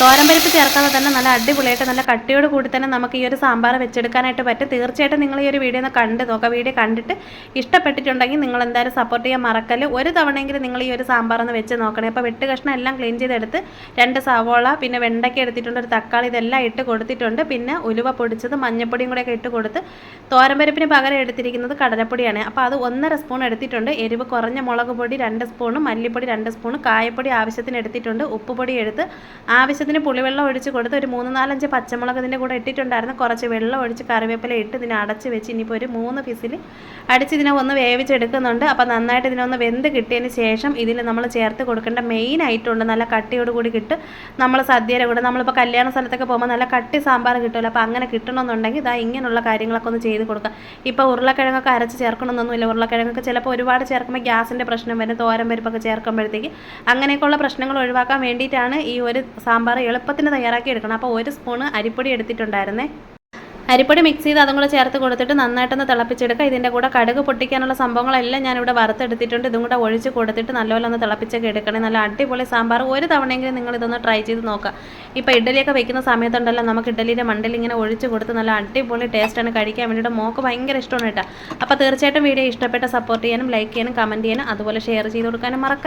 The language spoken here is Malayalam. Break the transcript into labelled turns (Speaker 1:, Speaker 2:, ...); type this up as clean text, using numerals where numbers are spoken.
Speaker 1: തോരമ്പരിപ്പ് ചേർക്കാതെ തന്നെ നല്ല അടിപൊളിയായിട്ട് നല്ല കട്ടിയോട് കൂടി തന്നെ നമുക്ക് ഈ ഒരു സാമ്പാർ വെച്ചെടുക്കാനായിട്ട് പറ്റും. തീർച്ചയായിട്ടും നിങ്ങൾ ഈ ഒരു വീഡിയോ ഒന്ന് കണ്ട് നോക്കുക. വീഡിയോ കണ്ടിട്ട് ഇഷ്ടപ്പെട്ടിട്ടുണ്ടെങ്കിൽ നിങ്ങൾ എന്തായാലും സപ്പോർട്ട് ചെയ്യാൻ മറക്കല്. ഒരു തവണയെങ്കിലും നിങ്ങൾ ഈ ഒരു സാമ്പാർ ഒന്ന് വെച്ച് നോക്കണേ. അപ്പോൾ വെട്ട് കഷ്ണം എല്ലാം ക്ലീൻ ചെയ്തെടുത്ത് 2 സവോള, പിന്നെ വെണ്ടയ്ക്ക എടുത്തിട്ടുണ്ട്, ഒരു തക്കാളി, ഇതെല്ലാം ഇട്ട് കൊടുത്തിട്ടുണ്ട്. പിന്നെ ഉലുവ പൊടിച്ചത്, മഞ്ഞപ്പൊടിയും കൂടെയൊക്കെ ഇട്ട് കൊടുത്ത് തോരമ്പരിപ്പിന് പകരം എടുത്തിരിക്കുന്നത് കടലപ്പൊടിയാണ്. അപ്പോൾ അത് 1.5 സ്പൂൺ എടുത്തിട്ടുണ്ട്. എരിവ് കുറഞ്ഞ മുളക് പൊടി 2 സ്പൂണ്, മല്ലിപ്പൊടി 2 സ്പൂണ്, കായപ്പൊടി ആവശ്യത്തിന് എടുത്തിട്ടുണ്ട്, ഉപ്പുപൊടി എടുത്ത് ആവശ്യത്തിന് പുളിവെള്ളം ഒഴിച്ച് കൊടുത്ത് ഒരു 3-4 പച്ചമുളക് ഇതിൻ്റെ കൂടെ ഇട്ടിട്ടുണ്ടായിരുന്നു. കുറച്ച് വെള്ളം ഒഴിച്ച് കറിവേപ്പില ഇട്ട് ഇതിനെ അടച്ച് വെച്ച് ഇനിയിപ്പോൾ ഒരു 3 വിസിൽ അടിച്ച് ഇതിനെ ഒന്ന് വേവിച്ചെടുക്കുന്നുണ്ട്. അപ്പോൾ നന്നായിട്ട് ഇതിനൊന്ന് വെന്ത് കിട്ടിയതിന് ശേഷം ഇതിൽ നമ്മൾ ചേർത്ത് കൊടുക്കേണ്ട മെയിൻ ആയിട്ടുണ്ട് നല്ല കട്ടിയോട് കൂടി കിട്ടും. നമ്മൾ സദ്യയുടെ കൂടെ നമ്മളിപ്പോൾ കല്യാണ സ്ഥലത്തൊക്കെ പോകുമ്പോൾ നല്ല കട്ടി സാമ്പാർ കിട്ടുമല്ലോ. അപ്പോൾ അങ്ങനെ കിട്ടണമെന്നുണ്ടെങ്കിൽ ഇതാ ഇങ്ങനെയുള്ള കാര്യങ്ങളൊക്കെ ഒന്ന് ചെയ്ത് കൊടുക്കുക. ഇപ്പോൾ ഉരുളക്കിഴങ്ങൊക്കെ അരച്ച് ചേർക്കണമെന്നൊന്നുമില്ല. ഉരുളക്കിഴങ്ങൊക്കെ ചിലപ്പോൾ ഒരുപാട് ചേർക്കുമ്പോൾ ഗ്യാസിൻ്റെ പ്രശ്നം വരും. തോരൻ പരിപ്പൊക്കെ ചേർക്കുമ്പോഴത്തേക്ക് അങ്ങനെയൊക്കെയുള്ള പ്രശ്നങ്ങൾ ഒഴിവാക്കാൻ വേണ്ടിയിട്ടാണ് ഈ ഒരു സാമ്പാർ എളുപ്പത്തിന് തയ്യാറാക്കി എടുക്കണം. അപ്പോൾ 1 സ്പൂണ് അരിപ്പൊടി എടുത്തിട്ടുണ്ടായിരുന്നേ. അരിപ്പൊടി മിക്സ് ചെയ്ത് അതും കൂടെ ചേർത്ത് കൊടുത്തിട്ട് നന്നായിട്ടൊന്ന് തിളപ്പിച്ചെടുക്കുക. ഇതിൻ്റെ കൂടെ കടുക് പൊട്ടിക്കാനുള്ള സംഭവങ്ങളെല്ലാം ഞാനിവിടെ വറുത്തെടുത്തിട്ടുണ്ട്. ഇതും കൂടെ ഒഴിച്ച് കൊടുത്തിട്ട് നല്ലപോലെ ഒന്ന് തിളപ്പിച്ചൊക്കെ എടുക്കണേ. നല്ല അടിപൊളി സാമ്പാർ. ഒരു തവണയെങ്കിലും നിങ്ങൾ ഇതൊന്ന് ട്രൈ ചെയ്ത് നോക്കുക. ഇപ്പോൾ ഇഡ്ഡലിയൊക്കെ വെക്കുന്ന സമയത്തുണ്ടല്ലോ, നമുക്ക് ഇഡ്ഡലിയുടെ മണ്ടയിൽ ഇങ്ങനെ ഒഴിച്ച് കൊടുത്ത് നല്ല അടിപൊളി ടേസ്റ്റാണ് കഴിക്കാൻ വേണ്ടിയിട്ട്. മോൾക്ക് ഭയങ്കര ഇഷ്ടമാണ് കേട്ടോ. അപ്പോൾ തീർച്ചയായിട്ടും വീഡിയോ ഇഷ്ടപ്പെട്ട സപ്പോർട്ട് ചെയ്യാനും ലൈക്ക് ചെയ്യാനും കമൻറ്റ് ചെയ്യാനും അതുപോലെ ഷെയർ ചെയ്ത് കൊടുക്കാനും മറക്കാം.